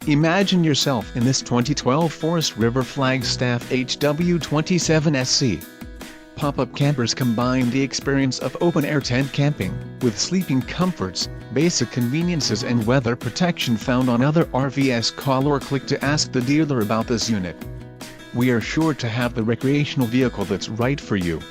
Imagine yourself in this 2012 Forest River Flagstaff HW27SC. Pop-up campers combine the experience of open-air tent camping, with sleeping comforts, basic conveniences and weather protection found on other RVs. Call or click to ask the dealer about this unit. We are sure to have the recreational vehicle that's right for you.